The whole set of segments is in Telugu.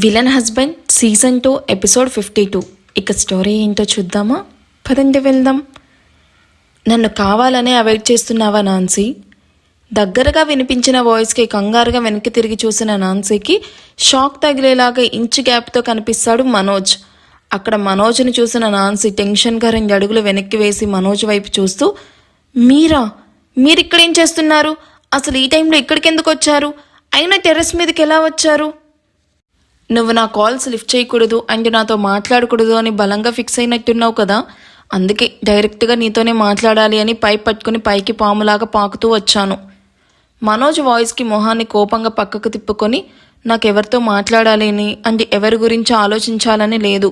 Villain husband season 2 episode 52. ఇక స్టోరీ ఏంటో చూద్దామా? పదండి వెళ్దాం. నన్ను కావాలనే అవాయిడ్ చేస్తున్నావా నాన్సీ? దగ్గరగా వినిపించిన వాయిస్కి కంగారుగా వెనక్కి తిరిగి చూసిన నాన్సీకి షాక్ తగిలేలాగా ఇంచు గ్యాప్తో కనిపిస్తాడు మనోజ్. అక్కడ మనోజ్ని చూసిన నాన్సీ టెన్షన్గా 2 అడుగులు వెనక్కి వేసి మనోజ్ వైపు చూస్తూ, మీరిక్కడేం చేస్తున్నారు? అసలు ఈ టైంలో ఇక్కడికి ఎందుకు వచ్చారు? అయినా టెర్రస్ మీదకి ఎలా వచ్చారు? నువ్వు నా కాల్స్ లిఫ్ట్ చేయకూడదు అండ్ నాతో మాట్లాడకూడదు అని బలంగా ఫిక్స్ అయినట్టున్నావు కదా, అందుకే డైరెక్ట్గా నీతోనే మాట్లాడాలి అని పైప్ పట్టుకుని పైకి పాములాగా పాకుతూ వచ్చాను. మనోజ్ వాయిస్కి మొహాన్ని కోపంగా పక్కకు తిప్పుకొని, నాకెవరితో మాట్లాడాలని అండ్ ఎవరి గురించి ఆలోచించాలని లేదు.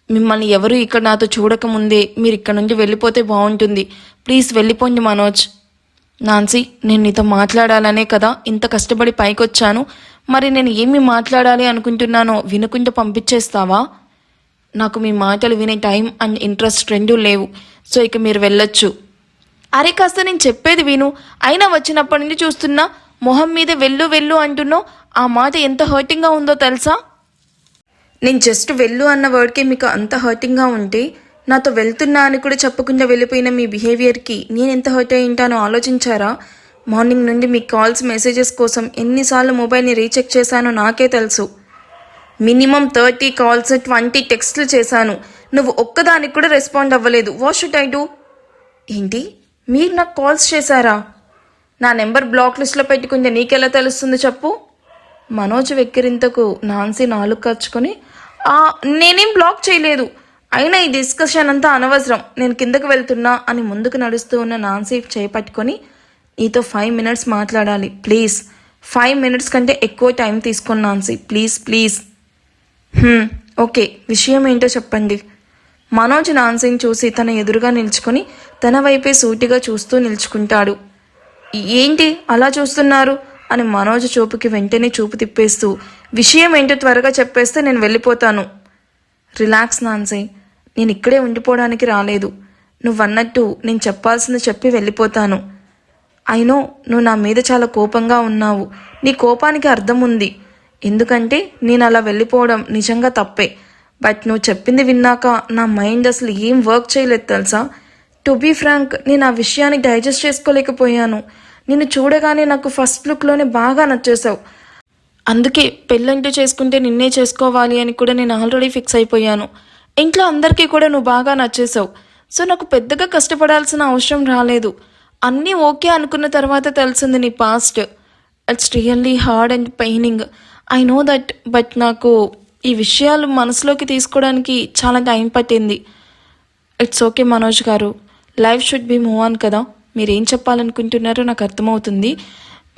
మిమ్మల్ని ఎవరు ఇక్కడ నాతో చూడకముందే మీరు ఇక్కడ నుంచి వెళ్ళిపోతే బాగుంటుంది. ప్లీజ్ వెళ్ళిపోండి మనోజ్. నాన్సీ, నేను నీతో మాట్లాడాలనే కదా ఇంత కష్టపడి పైకొచ్చాను. మరి నేను ఏమి మాట్లాడాలి అనుకుంటున్నానో వినకుండా పంపించేస్తావా? నాకు మీ మాటలు వినే టైం అండ్ ఇంట్రెస్ట్ రెండూ లేవు. సో ఇక మీరు వెళ్ళొచ్చు. అరే కాస్త నేను చెప్పేది విను. అయినా వచ్చినప్పటి నుంచి చూస్తున్నా మొహం మీద వెళ్ళు వెళ్ళు అంటున్నావు. ఆ మాట ఎంత హర్టింగ్గా ఉందో తెలుసా? నేను జస్ట్ వెళ్ళు అన్న వర్డ్కే మీకు అంత హర్టింగ్గా ఉంటే నాతో వెళ్తున్నా అని కూడా చెప్పకుండా వెళ్ళిపోయిన మీ బిహేవియర్కి నేను ఎంత హర్ట్ అయి ఉంటానో ఆలోచించారా? మార్నింగ్ నుండి మీ కాల్స్ మెసేజెస్ కోసం ఎన్నిసార్లు మొబైల్ని రీచెక్ చేశానో నాకే తెలుసు. మినిమం 30 కాల్స్ 20 టెక్స్ట్లు చేశాను. నువ్వు ఒక్కదానికి కూడా రెస్పాండ్ అవ్వలేదు. What should I do? ఏంటి, మీరు నాకు కాల్స్ చేశారా? నా నెంబర్ బ్లాక్ లిస్ట్లో పెట్టుకుంటే నీకెలా తెలుస్తుంది చెప్పు? మనోజ్ వెక్కిరింతకు నాన్సీ నాలుగు ఖర్చుకొని, నేనేం బ్లాక్ చేయలేదు. అయినా ఈ డిస్కషన్ అంతా అనవసరం. నేను కిందకు వెళ్తున్నా అని ముందుకు నడుస్తూ ఉన్న నాన్సీ చేపట్టుకొని, నీతో 5 minutes మాట్లాడాలి ప్లీజ్. 5 minutes కంటే ఎక్కువ టైం తీసుకోను నాన్సీ, ప్లీజ్. ఓకే, విషయం ఏంటో చెప్పండి. మనోజ్ నాన్సీని చూసి తన ఎదురుగా నిల్చుకొని తన వైపే సూటిగా చూస్తూ నిల్చుకుంటాడు. ఏంటి అలా చూస్తున్నారు అని మనోజ్ చూపుకి వెంటనే చూపు తిప్పేస్తూ, విషయం ఏంటో త్వరగా చెప్పేస్తే నేను వెళ్ళిపోతాను. రిలాక్స్ నాన్సీ, నేను ఇక్కడే ఉండిపోవడానికి రాలేదు. నువ్వన్నట్టు నేను చెప్పాల్సింది చెప్పి వెళ్ళిపోతాను. అయినో నువ్వు నా మీద చాలా కోపంగా ఉన్నావు. నీ కోపానికి అర్థం ఉంది, ఎందుకంటే నేను అలా వెళ్ళిపోవడం నిజంగా తప్పే. బట్ నువ్వు చెప్పింది విన్నాక నా మైండ్ అసలు ఏం వర్క్ చేయలేదు తెలుసా? టు బీ ఫ్రాంక్, నేను ఆ విషయాన్ని డైజెస్ట్ చేసుకోలేకపోయాను. నిన్ను చూడగానే నాకు ఫస్ట్ లుక్లోనే బాగా నచ్చేసావు. అందుకే పెళ్ళంటూ చేసుకుంటే నిన్నే చేసుకోవాలి అని కూడా నేను ఆల్రెడీ ఫిక్స్ అయిపోయాను. ఇంట్లో అందరికీ కూడా నువ్వు బాగా నచ్చేసావు. సో నాకు పెద్దగా కష్టపడాల్సిన అవసరం రాలేదు. అన్నీ ఓకే అనుకున్న తర్వాత తెలిసింది నీ past. It's really hard and paining, I know that. But నాకు ఈ విషయాలు మనసులోకి తీసుకోవడానికి చాలా టైం పట్టింది. ఇట్స్ ఓకే మనోజ్ గారు, life should be move on కదా. మీరేం చెప్పాలనుకుంటున్నారో నాకు అర్థమవుతుంది.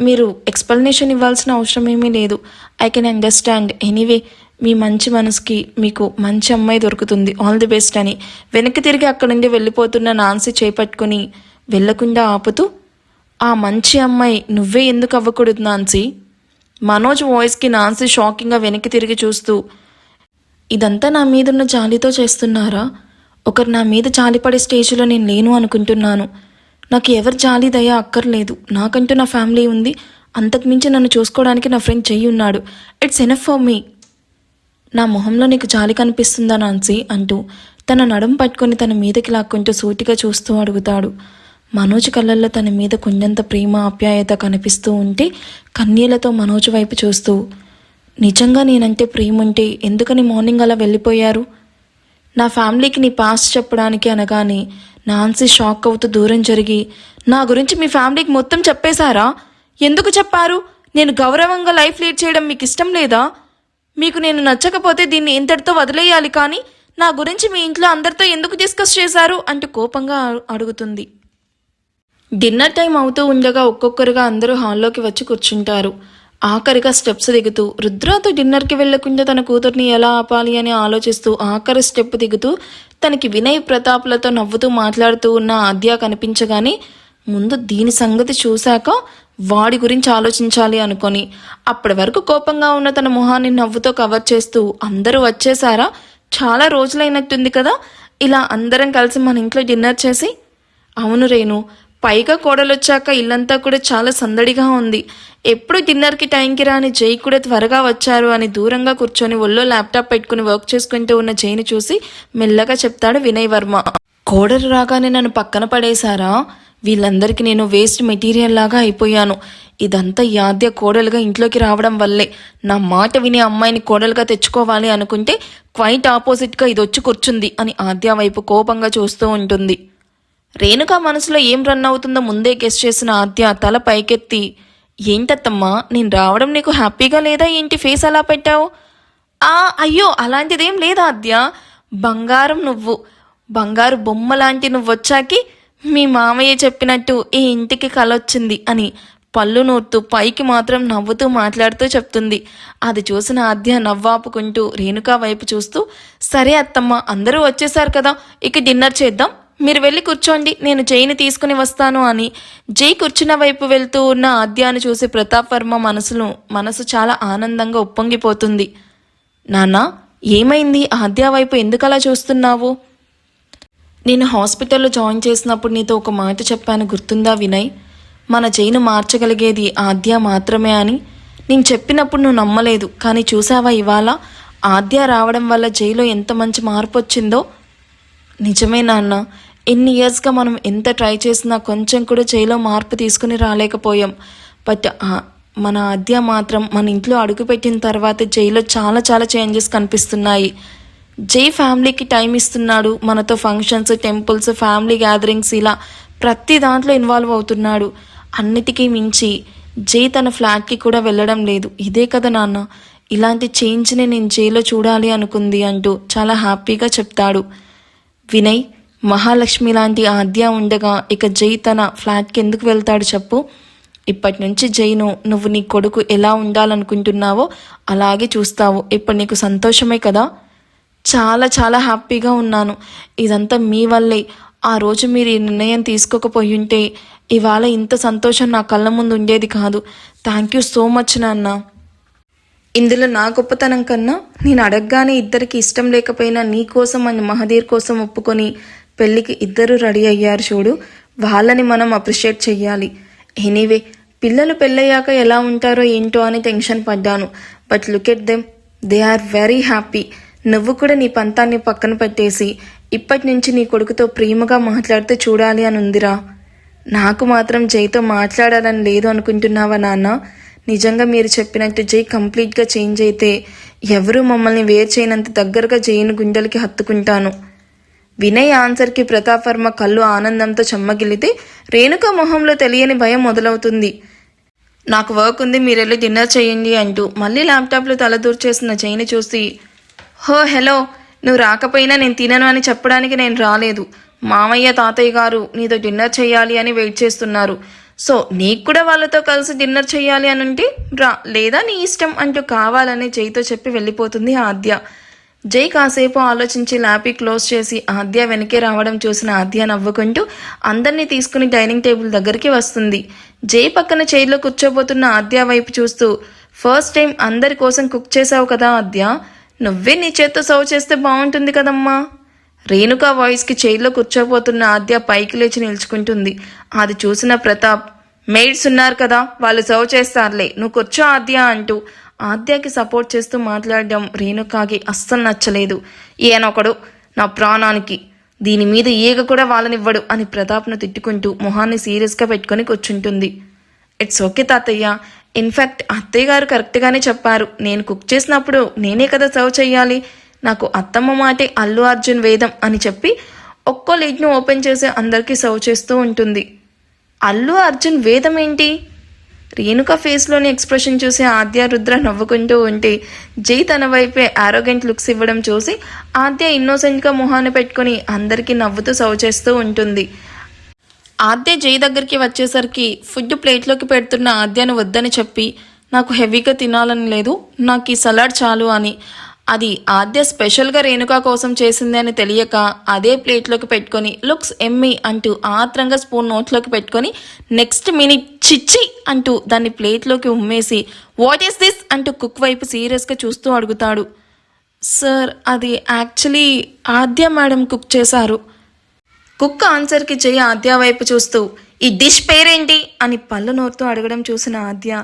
మీరు ఎక్స్ప్లెనేషన్ ఇవ్వాల్సిన అవసరం ఏమీ లేదు. I can understand. ఎనీవే, మీ మంచి మనసుకి మీకు మంచి అమ్మాయి దొరుకుతుంది. ఆల్ ది బెస్ట్ అని వెనక్కి తిరిగి అక్కడి నుండి వెళ్ళిపోతున్న నాన్సీ చేపట్టుకొని వెళ్లకుండా ఆపుతూ, ఆ మంచి అమ్మాయి నువ్వే ఎందుకు అవ్వకూడదు నాన్సీ? మనోజ్ వాయిస్కి నాన్సీ షాకింగ్గా వెనక్కి తిరిగి చూస్తూ, ఇదంతా నా మీదున్న జాలితో చేస్తున్నారా? ఒకరు నా మీద జాలిపడే స్టేజ్లో నేను లేను అనుకుంటున్నాను. నాకు ఎవరు జాలి దయ అక్కర్లేదు. నాకంటూ నా ఫ్యామిలీ ఉంది. అంతకుమించి నన్ను చూసుకోవడానికి నా ఫ్రెండ్ చెయ్యి ఉన్నాడు. It's enough for me. నా మొహంలో నీకు జాలి కనిపిస్తుందా నాన్సీ అంటూ తన నడుం పట్టుకొని తన మీదకి లాక్కుంటూ సూటిగా చూస్తూ అడుగుతాడు. మనోజ్ కళ్ళల్లో తన మీద కొండంత ప్రేమ ఆప్యాయత కనిపిస్తూ ఉంటే కన్నీళ్లతో మనోజ్ వైపు చూస్తూ, నిజంగా నేనంటే ప్రేమ ఉంటే ఎందుకని మార్నింగ్ అలా వెళ్ళిపోయారు? నా ఫ్యామిలీకి నీ పాస్ట్ చెప్పడానికి అనగానే నాన్సీ షాక్ అవుతూ దూరం జరిగి, నా గురించి మీ ఫ్యామిలీకి మొత్తం చెప్పేశారా? ఎందుకు చెప్పారు? నేను గౌరవంగా లైఫ్ లీడ్ చేయడం మీకు ఇష్టం లేదా? మీకు నేను నచ్చకపోతే దీన్ని ఇంతటితో వదిలేయాలి, కానీ నా గురించి మీ ఇంట్లో అందరితో ఎందుకు డిస్కస్ చేశారు అంటూ కోపంగా అడుగుతుంది. డిన్నర్ టైం అవుతూ ఉండగా ఒక్కొక్కరుగా అందరూ హాల్లోకి వచ్చి కూర్చుంటారు. ఆఖరిగా స్టెప్స్ దిగుతూ రుద్రతో డిన్నర్కి వెళ్లకుండా తన కూతుర్ని ఎలా ఆపాలి అని ఆలోచిస్తూ ఆఖరి స్టెప్ దిగుతూ తనకి వినయ్ ప్రతాప్లతో నవ్వుతూ మాట్లాడుతూ ఉన్న ఆద్య కనిపించగానే, ముందు దీని సంగతి చూశాక వాడి గురించి ఆలోచించాలి అనుకొని అప్పటి వరకు కోపంగా ఉన్న తన మొహాన్ని నవ్వుతో కవర్ చేస్తూ, అందరూ వచ్చేసారా? చాలా రోజులైనట్టుంది కదా ఇలా అందరం కలిసి మన ఇంట్లో డిన్నర్ చేసి. అవును రేణు, పైగా కోడలొచ్చాక ఇల్లంతా కూడా చాలా సందడిగా ఉంది. ఎప్పుడు డిన్నర్కి టైంకి రాని జై కూడా త్వరగా వచ్చారు అని దూరంగా కూర్చొని ఒళ్ళో ల్యాప్టాప్ పెట్టుకుని వర్క్ చేసుకుంటూ ఉన్న జైని చూసి మెల్లగా చెప్తాడు వినయ్ వర్మ. కోడలు రాగానే నన్ను పక్కన పడేశారా? వీళ్ళందరికీ నేను వేస్ట్ మెటీరియల్ లాగా అయిపోయాను. ఇదంతా ఈ ఆద్య కోడలుగా ఇంట్లోకి రావడం వల్లే. నా మాట విని అమ్మాయిని కోడలుగా తెచ్చుకోవాలి అనుకుంటే క్వైట్ ఆపోజిట్గా ఇది వచ్చి కూర్చుంది అని ఆద్య వైపు కోపంగా చూస్తూ ఉంటుంది. రేణుక మనసులో ఏం రన్ అవుతుందో ముందే గెస్ చేసిన ఆద్య తల పైకెత్తి, ఏంటత్తమ్మా నేను రావడం నీకు హ్యాపీగా లేదా ఏంటి ఫేస్ అలా పెట్టావు? అయ్యో అలాంటిదేం లేదా ఆద్య, బంగారం నువ్వు, బంగారు బొమ్మ లాంటి నువ్వు వచ్చాకి మీ మామయ్య చెప్పినట్టు ఈ ఇంటికి కలొచ్చింది అని పళ్ళు నూరుతూ పైకి మాత్రం నవ్వుతూ మాట్లాడుతూ చెప్తుంది. అది చూసిన ఆద్య నవ్వాపుకుంటూ రేణుక వైపు చూస్తూ, సరే అత్తమ్మ అందరూ వచ్చేసారు కదా, ఇక డిన్నర్ చేద్దాం, మీరు వెళ్ళి కూర్చోండి, నేను జైని తీసుకుని వస్తాను అని జై కూర్చున్న వైపు వెళ్తూ ఉన్న ఆద్యాను చూసి ప్రతాప్ వర్మ మనసు చాలా ఆనందంగా ఉప్పొంగిపోతుంది. నాన్న ఏమైంది, ఆద్య వైపు ఎందుకలా చూస్తున్నావు? నేను హాస్పిటల్లో జాయిన్ చేసినప్పుడు నీతో ఒక మాట చెప్పాను గుర్తుందా వినయ్? మన జైను మార్చగలిగేది ఆద్య మాత్రమే అని. నేను చెప్పినప్పుడు నువ్వు నమ్మలేదు, కానీ చూసావా ఇవాళ ఆద్య రావడం వల్ల జైలో ఎంత మంచి మార్పు వచ్చిందో. నిజమే నాన్న, ఎన్ని ఇయర్స్గా మనం ఎంత ట్రై చేసినా కొంచెం కూడా జైలో మార్పు తీసుకుని రాలేకపోయాం. బట్ మన ఆద్య మాత్రం మన ఇంట్లో అడుగుపెట్టిన తర్వాత జైలో చాలా చాలా చేంజెస్ కనిపిస్తున్నాయి. జై ఫ్యామిలీకి టైం ఇస్తున్నాడు, మనతో ఫంక్షన్స్, టెంపుల్స్, ఫ్యామిలీ గ్యాదరింగ్స్ ఇలా ప్రతి దాంట్లో ఇన్వాల్వ్ అవుతున్నాడు. అన్నిటికీ మించి జై తన ఫ్లాట్కి కూడా వెళ్ళడం లేదు. ఇదే కదా నాన్న, ఇలాంటి చేంజ్ని నేను జైలో చూడాలి అనుకుంది అంటూ చాలా హ్యాపీగా చెప్తాడు. వినయ్, మహాలక్ష్మి లాంటి ఆద్య ఉండగా ఇక జై తన ఫ్లాట్కి ఎందుకు వెళ్తాడు చెప్పు? ఇప్పటి నుంచి జైను నువ్వు నీ కొడుకు ఎలా ఉండాలనుకుంటున్నావో అలాగే చూస్తావు. ఇప్పుడు నీకు సంతోషమే కదా? చాలా చాలా హ్యాపీగా ఉన్నాను. ఇదంతా మీ వల్లే. ఆ రోజు మీరు ఈ నిర్ణయం తీసుకోకపోయి ఉంటే ఇవాళ ఇంత సంతోషం నా కళ్ళ ముందు ఉండేది కాదు. థ్యాంక్ యూ సో మచ్ నాన్న. ఇందులో నా గొప్పతనం కన్నా నేను అడగగానే ఇద్దరికి ఇష్టం లేకపోయినా నీ కోసం అని మహదీర్ కోసం ఒప్పుకొని పెళ్ళికి ఇద్దరు రెడీ అయ్యారు చూడు, వాళ్ళని మనం అప్రిషియేట్ చెయ్యాలి. ఎనీవే, పిల్లలు పెళ్ళయ్యాక ఎలా ఉంటారో ఏంటో అని టెన్షన్ పడ్డాను. But look at them, they are very happy. నువ్వు కూడా నీ పంతాన్ని పక్కన పెట్టేసి ఇప్పటి నుంచి నీ కొడుకుతో ప్రేమగా మాట్లాడితే చూడాలి అని ఉందిరా. నాకు మాత్రం జైతో మాట్లాడాలని లేదు అనుకుంటున్నావా నాన్న? నిజంగా మీరు చెప్పినట్టు జై కంప్లీట్గా చేంజ్ అయితే ఎవరూ మమ్మల్ని వేరు చేయనంత దగ్గరగా జైను గుండెలకి హత్తుకుంటాను. వినయ్ ఆన్సర్కి ప్రతాప్ వర్మ కళ్ళు ఆనందంతో చెమ్మగిలితే రేణుక మొహంలో తెలియని భయం మొదలవుతుంది. నాకు వర్క్ ఉంది, మీరు వెళ్ళి డిన్నర్ చేయండి అంటూ మళ్ళీ ల్యాప్టాప్లో తలదూర్చేసిన జైని చూసి, హలో, నువ్వు రాకపోయినా నేను తినను అని చెప్పడానికి నేను రాలేదు. మామయ్య తాతయ్య గారు నీతో డిన్నర్ చేయాలి అని వెయిట్ చేస్తున్నారు. సో నీకు కూడా వాళ్ళతో కలిసి డిన్నర్ చేయాలి అని ఉంటే రా, లేదా నీ ఇష్టం అంటూ కావాలని జైతో చెప్పి వెళ్ళిపోతుంది ఆద్య. జై కాసేపు ఆలోచించి ల్యాపీ క్లోజ్ చేసి ఆద్య వెనకే రావడం చూసిన ఆద్య నవ్వుకుంటూ అందరినీ తీసుకుని డైనింగ్ టేబుల్ దగ్గరికి వస్తుంది. జై పక్కన చైర్లో కూర్చోబోతున్న ఆద్య వైపు చూస్తూ, ఫస్ట్ టైం అందరి కోసం కుక్ చేసావు కదా ఆద్య, నువ్వే నీ చేత్తో సర్వ్ చేస్తే బాగుంటుంది కదమ్మా. రేణుక వాయిస్కి చైర్లో కూర్చోబోతున్న ఆద్య పైకి లేచి నిల్చుకుంటుంది. అది చూసిన ప్రతాప్, మెయిడ్స్ ఉన్నారు కదా, వాళ్ళు సర్వ్ చేస్తారులే, నువ్వు కూర్చో ఆద్య అంటూ ఆద్యకి సపోర్ట్ చేస్తూ మాట్లాడడం రేణుకాకి అస్సలు నచ్చలేదు. ఈయనొకడు నా ప్రాణానికి, దీని మీద ఈగ కూడా వాళ్ళనివ్వడు అని ప్రతాప్ను తిట్టుకుంటూ మొహాన్ని సీరియస్గా పెట్టుకొని కూర్చుంటుంది. ఇట్స్ ఓకే తాతయ్య, ఇన్ఫ్యాక్ట్ అత్తయ్య గారు కరెక్ట్గానే చెప్పారు, నేను కుక్ చేసినప్పుడు నేనే కదా సర్వ్ చేయాలి, నాకు అత్తమ్మ మాటే అల్లు అర్జున్ వేదం అని చెప్పి ఒక్కో లిడ్ను ఓపెన్ చేసి అందరికీ సర్వ్ చేస్తూ ఉంటుంది. అల్లు అర్జున్ వేదం ఏంటి? రేణుక ఫేస్లోని ఎక్స్ప్రెషన్ చూసి ఆద్య రుద్ర నవ్వుకుంటూ ఉంటే జై తన వైపే ఆరోగెంట్ లుక్స్ ఇవ్వడం చూసి ఆద్య ఇన్నోసెంట్గా మొహాన్ని పెట్టుకుని అందరికీ నవ్వుతూ సర్వ్ చేస్తూ ఉంటుంది. ఆద్య జై దగ్గరికి వచ్చేసరికి ఫుడ్ ప్లేట్లోకి పెడుతున్న ఆద్యను వద్దని చెప్పి, నాకు హెవీగా తినాలని లేదు, నాకు ఈ సలాడ్ చాలు అని, అది ఆద్య స్పెషల్గా రేణుక కోసం చేసింది అని తెలియక అదే ప్లేట్లోకి పెట్టుకొని లుక్స్ ఎమ్మీ అంటూ ఆత్రంగా స్పూన్ నోట్లోకి పెట్టుకొని నెక్స్ట్ మినిట్ చిచ్చి అంటూ దాన్ని ప్లేట్లోకి ఉమ్మేసి వాట్ ఈస్ దిస్ అంటూ కుక్ వైపు సీరియస్గా చూస్తూ అడుగుతాడు. సార్, అది యాక్చువల్లీ ఆద్య మేడం కుక్ చేశారు. కుక్ ఆన్సర్కి జై ఆద్య వైపు చూస్తూ, ఈ డిష్ పేరేంటి అని పళ్ళు నోరుతో అడగడం చూసిన ఆద్య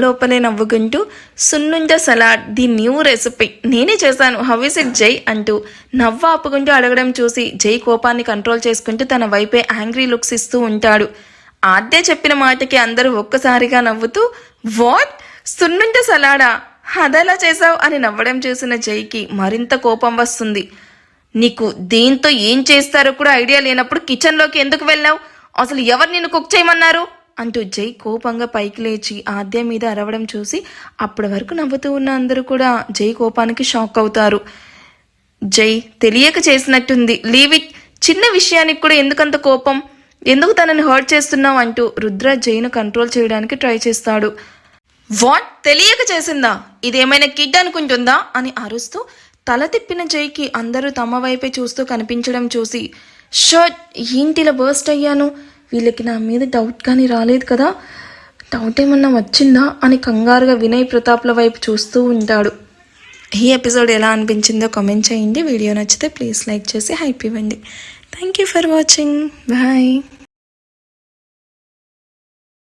లోపలే నవ్వుకుంటూ సున్నుండ సలాడ్ ది న్యూ రెసిపీ నేనే చేశాను హౌ ఇస్ ఇట్ జై అంటూ నవ్వు ఆపుకుంటూ అడగడం చూసి జై కోపాన్ని కంట్రోల్ చేసుకుంటూ తన వైపే యాంగ్రీ లుక్స్ ఇస్తూ ఉంటాడు. ఆద్య చెప్పిన మాటకి అందరూ ఒక్కసారిగా నవ్వుతూ వాట్ సున్నుండ సలాడా అదెలా చేసావు అని నవ్వడం చూసిన జైకి మరింత కోపం వస్తుంది. నీకు దీంతో ఏం చేస్తారో కూడా ఐడియా లేనప్పుడు కిచెన్లోకి ఎందుకు వెళ్ళావు, అసలు ఎవరు నిన్ను కుక్ చేయమన్నారు అంటూ జై కోపంగా పైకి లేచి ఆద్య మీద అరవడం చూసి అప్పటి వరకు నవ్వుతూ ఉన్న అందరూ కూడా జై కోపానికి షాక్ అవుతారు. జై తెలియక చేసినట్టుంది, లీవ్ ఇట్, చిన్న విషయానికి కూడా ఎందుకంత కోపం, ఎందుకు తనని హర్ట్ చేస్తున్నావు అంటూ రుద్ర జైను కంట్రోల్ చేయడానికి ట్రై చేస్తాడు. వాట్ తెలియక చేసిందా, ఇదేమైనా కిడ్ అనుకుంటుందా అని అరుస్తూ తల తిప్పిన జైకి అందరూ తమ వైపే చూస్తూ కనిపించడం చూసి షర్ట్ ఏంటిలా బర్స్ట్ అయ్యాను, వీళ్ళకి నా మీద డౌట్ కానీ రాలేదు కదా, డౌట్ ఏమన్నా వచ్చిందా అని కంగారుగా వినయ్ ప్రతాప్ల వైపు చూస్తూ ఉంటాడు. ఈ ఎపిసోడ్ ఎలా అనిపించిందో కామెంట్ చేయండి. వీడియో నచ్చితే ప్లీజ్ లైక్ చేసి హైప్ ఇవ్వండి. Thank you for watching. Bye.